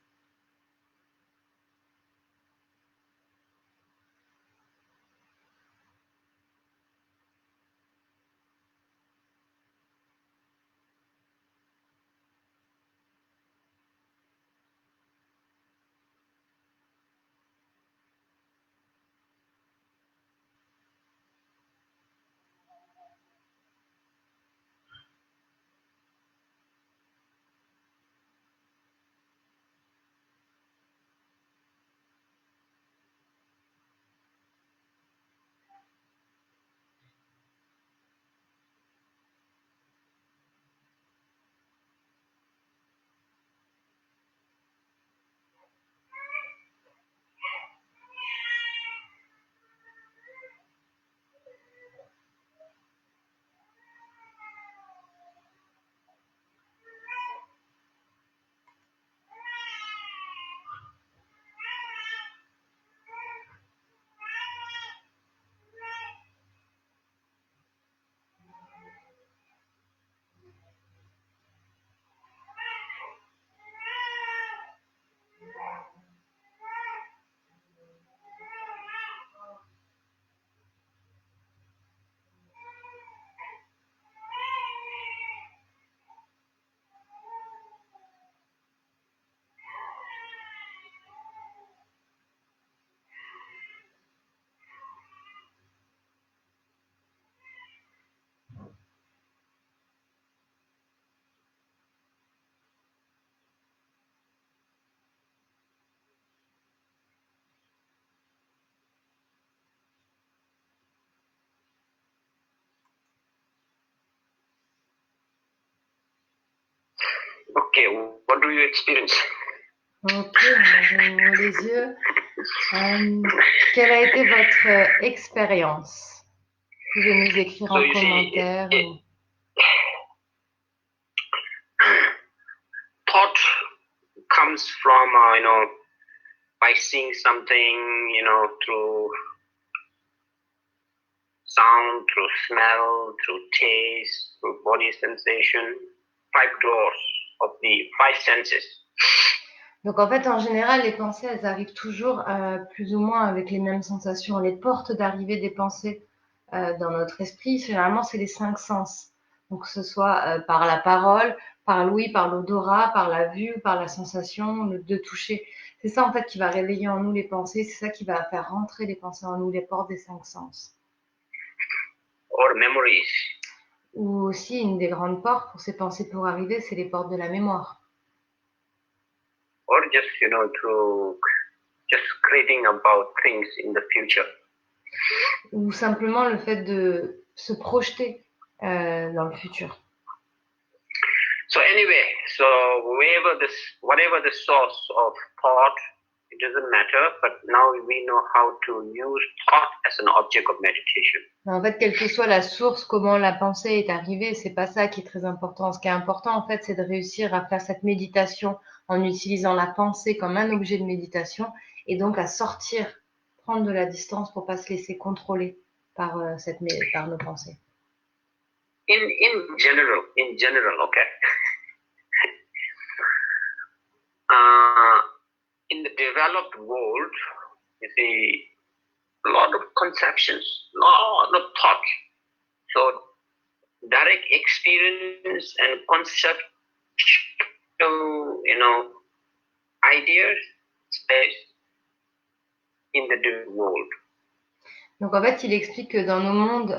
Okay, what do you experience? Ok, j'ouvre les yeux. Quelle a été votre expérience? Vous pouvez nous écrire So en you see, commentaire. thought comes from, by seeing something, through sound, through smell, through taste, through body sensation, 5 doors of the 5 senses. Donc en fait, en général, les pensées, elles arrivent toujours plus ou moins avec les mêmes sensations. Les portes d'arrivée des pensées dans notre esprit, généralement, c'est les 5 sens. Donc que ce soit par la parole, par l'ouïe, par l'odorat, par la vue, par la sensation de toucher. C'est ça en fait qui va réveiller en nous les pensées, c'est ça qui va faire rentrer les pensées en nous, les portes des 5 sens. Or memories. Ou aussi une des grandes portes pour ces pensées pour arriver, c'est les portes de la mémoire. Or just, to just creating about things in the future. Ou simplement le fait de se projeter dans le futur. So anyway, so whatever the source of thought, it doesn't matter, but now we know how to use thought as an object of meditation. En fait, quelle que soit la source, comment la pensée est arrivée, c'est pas ça qui est très important. Ce qui est important, en fait, c'est de réussir à faire cette méditation en utilisant la pensée comme un objet de méditation et donc à sortir, prendre de la distance pour pas se laisser contrôler par par nos pensées. In general, okay. In the developed world, you see a lot of conceptions, a lot of thought. So direct experience and concept, ideas, space in the developed world. Donc en fait, il explique que dans nos mondes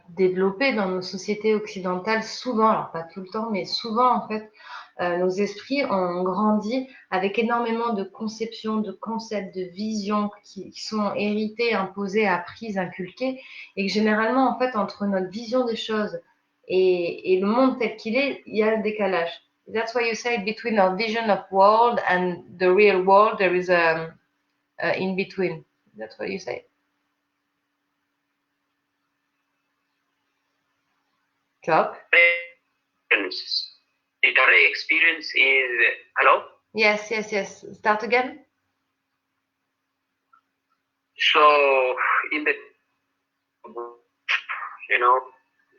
développés, dans nos sociétés occidentales, souvent, alors pas tout le temps, mais souvent en fait, nos esprits ont grandi avec énormément de conceptions, de concepts, de visions qui sont héritées, imposées, apprises, inculquées, et que généralement en fait, entre notre vision des choses et le monde tel qu'il est, il y a le décalage. That's why you say between our vision of world and the real world, there is a in between. That's what you say. Job. The direct experience is hello. Yes. Start again. So in the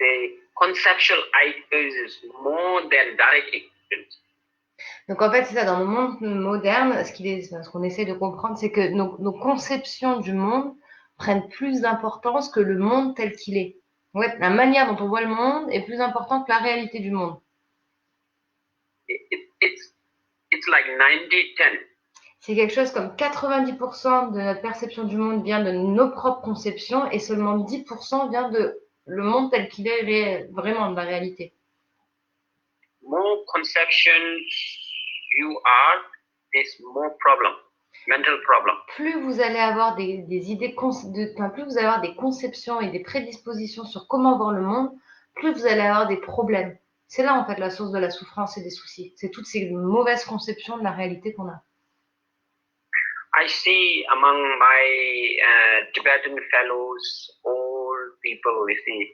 the conceptual ideas is more than direct experience. Donc en fait, c'est ça, dans le monde moderne, ce qu'on essaie de comprendre, c'est que nos conceptions du monde prennent plus d'importance que le monde tel qu'il est. Ouais, la manière dont on voit le monde est plus importante que la réalité du monde. It's like 90-10. C'est quelque chose comme 90% de notre perception du monde vient de nos propres conceptions et seulement 10% vient de le monde tel qu'il est vraiment de la réalité. More conceptions you are, there's more problem, mental problem. Plus vous allez avoir des idées, plus vous allez avoir des conceptions et des prédispositions sur comment voir le monde, plus vous allez avoir des problèmes. C'est là en fait la source de la souffrance et des soucis. C'est toutes ces mauvaises conceptions de la réalité qu'on a. I see among my Tibetan fellows, old people, we see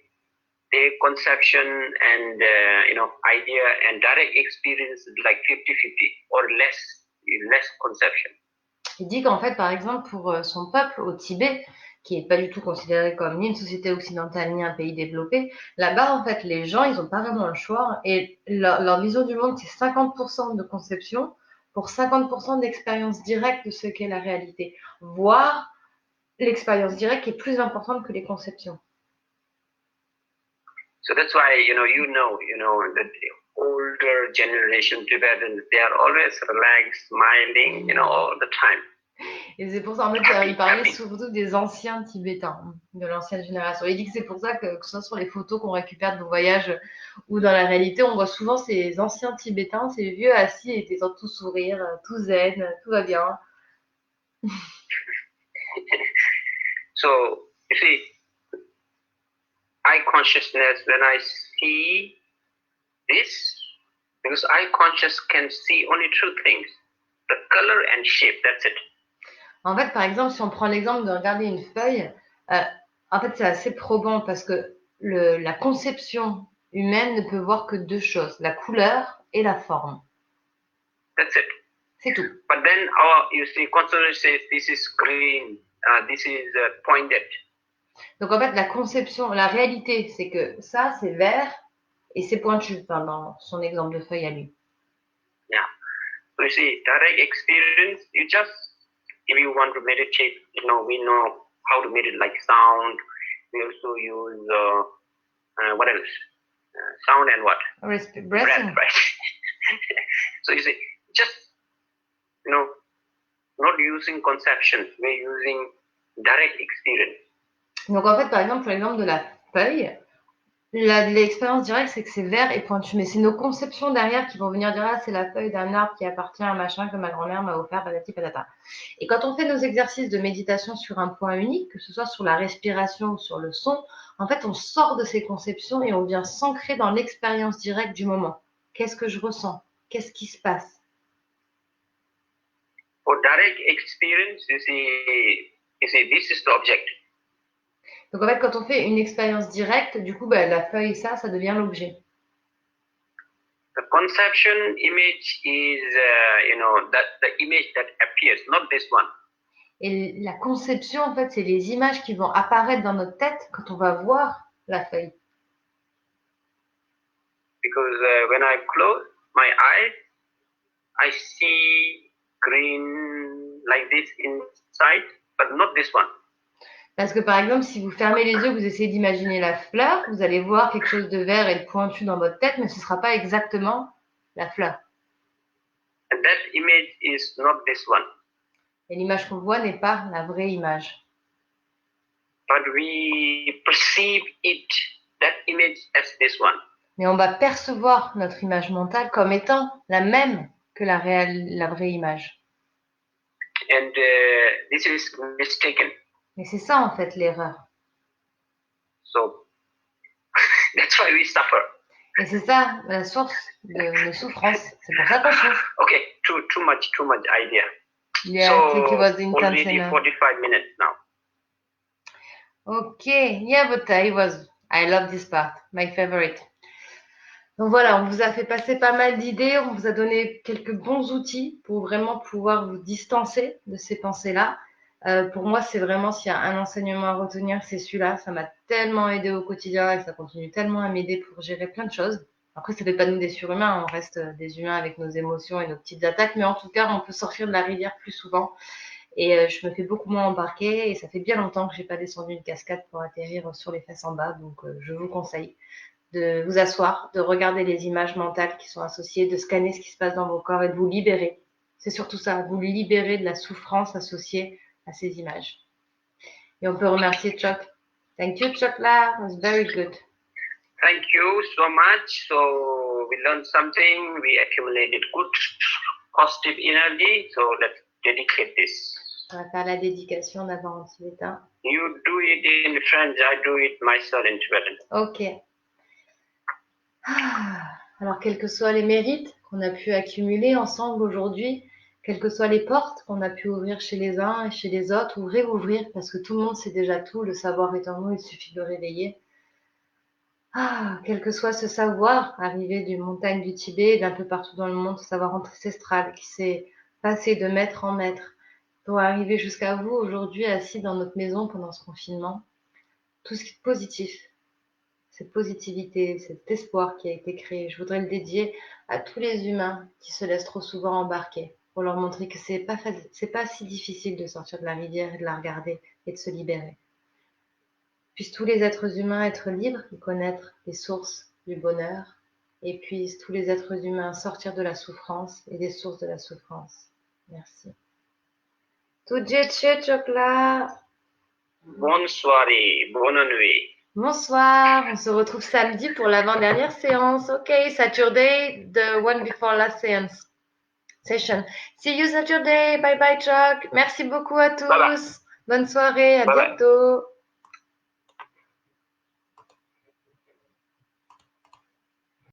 their conception and idea and direct experience is like 50-50 or less conception. Il dit qu'en fait, par exemple, pour son peuple au Tibet, qui est pas du tout considéré comme ni une société occidentale ni un pays développé, là-bas, en fait, les gens, ils ont pas vraiment le choix et leur vision du monde, c'est 50% de conception pour 50% d'expérience directe de ce qu'est la réalité, voire l'expérience directe qui est plus importante que les conceptions. So that's why that the older generation Tibetans, they are always relaxed, smiling, all the time. Et c'est pour ça, en fait, il parlait surtout des anciens Tibétains, de l'ancienne génération. Il dit que c'est pour ça que ce soit sur les photos qu'on récupère de nos voyages ou dans la réalité, on voit souvent ces anciens Tibétains, ces vieux assis et étant tout sourire, tout zen, tout va bien. So, you see, eye consciousness, when I see this, Because eye conscious can see only two things, the color and shape, that's it. En fait, par exemple, si on prend l'exemple de regarder une feuille, en fait, c'est assez probant parce que la conception humaine ne peut voir que deux choses, la couleur et la forme. That's it. C'est tout. But then you see, consciousness says this is green, this is pointed. Donc en fait, la conception, la réalité, c'est que ça, c'est vert et c'est pointu, enfin, dans son exemple de feuille à lui. Yeah. So you see, direct experience, you just, if you want to meditate, we know how to meditate, like sound. We also use, what else? Sound and what? Breathing. Breath, right? So you see, just, not using conception, we're using direct experience. Donc en fait, par exemple, pour l'exemple de la feuille, l'expérience directe, c'est que c'est vert et pointu, mais c'est nos conceptions derrière qui vont venir dire, ah, c'est la feuille d'un arbre qui appartient à un machin que ma grand-mère m'a offert, patati patata. Et quand on fait nos exercices de méditation sur un point unique, que ce soit sur la respiration ou sur le son, en fait, on sort de ces conceptions et on vient s'ancrer dans l'expérience directe du moment. Qu'est-ce que je ressens? Qu'est-ce qui se passe? For direct experience, you see, this is the object. Donc en fait, quand on fait une expérience directe, du coup, la feuille, ça devient l'objet. The conception image is, the image that appears, not this one. Et la conception, en fait, c'est les images qui vont apparaître dans notre tête quand on va voir la feuille. Because when I close my eyes, I see green like this inside, but not this one. Parce que par exemple, si vous fermez les yeux, vous essayez d'imaginer la fleur, vous allez voir quelque chose de vert et de pointu dans votre tête, mais ce ne sera pas exactement la fleur. And that image is not this one. Et l'image qu'on voit n'est pas la vraie image. But we perceive it, that image as this one. Mais on va percevoir notre image mentale comme étant la même que la vraie image. And this is mistaken. Mais c'est ça en fait l'erreur. So that's why we suffer. Et c'est ça la source de nos souffrances. C'est pour ça qu'on souffre. Okay, too much idea. Yeah, so I think it was intense already enough. 45 minutes now. Okay, yeah, but I love this part, my favorite. Donc voilà, on vous a fait passer pas mal d'idées, on vous a donné quelques bons outils pour vraiment pouvoir vous distancer de ces pensées-là. Pour moi, c'est vraiment, s'il y a un enseignement à retenir, c'est celui-là. Ça m'a tellement aidé au quotidien et ça continue tellement à m'aider pour gérer plein de choses. Après, ça fait pas de nous des surhumains, on reste des humains avec nos émotions et nos petites attaques, mais en tout cas, on peut sortir de la rivière plus souvent. Et je me fais beaucoup moins embarquer et ça fait bien longtemps que j'ai pas descendu une cascade pour atterrir sur les fesses en bas, donc je vous conseille de vous asseoir, de regarder les images mentales qui sont associées, de scanner ce qui se passe dans vos corps et de vous libérer. C'est surtout ça, vous libérer de la souffrance associée à ces images. Et on peut remercier Chuck. Thank you, Chokla. It was very good. Thank you so much. So we learned something, we accumulated good positive energy, so let's dedicate this. On va faire la dédication d'abord en tibétain. You do it in French, I do it myself in Tibetan. Ok. Alors, quels que soient les mérites qu'on a pu accumuler ensemble aujourd'hui, quelles que soient les portes qu'on a pu ouvrir chez les uns et chez les autres, ou réouvrir, parce que tout le monde sait déjà tout, le savoir est en nous, il suffit de le réveiller. Quel que soit ce savoir arrivé d'une montagne du Tibet, d'un peu partout dans le monde, ce savoir ancestral qui s'est passé de maître en maître, pour arriver jusqu'à vous aujourd'hui assis dans notre maison pendant ce confinement, tout ce qui est positif, cette positivité, cet espoir qui a été créé, je voudrais le dédier à tous les humains qui se laissent trop souvent embarquer, pour leur montrer que c'est pas si difficile de sortir de la rivière et de la regarder et de se libérer. Puissent tous les êtres humains être libres et connaître les sources du bonheur, et puissent tous les êtres humains sortir de la souffrance et des sources de la souffrance. Merci. Tujhe Chokla. Bonsoir et bonne nuit. Bonsoir, on se retrouve samedi pour l'avant-dernière séance. Ok, Saturday, the one before last session. See you Saturday. Bye bye Chuck. Merci beaucoup à tous. Bye bye. Bonne soirée, à Bye bye. bientôt.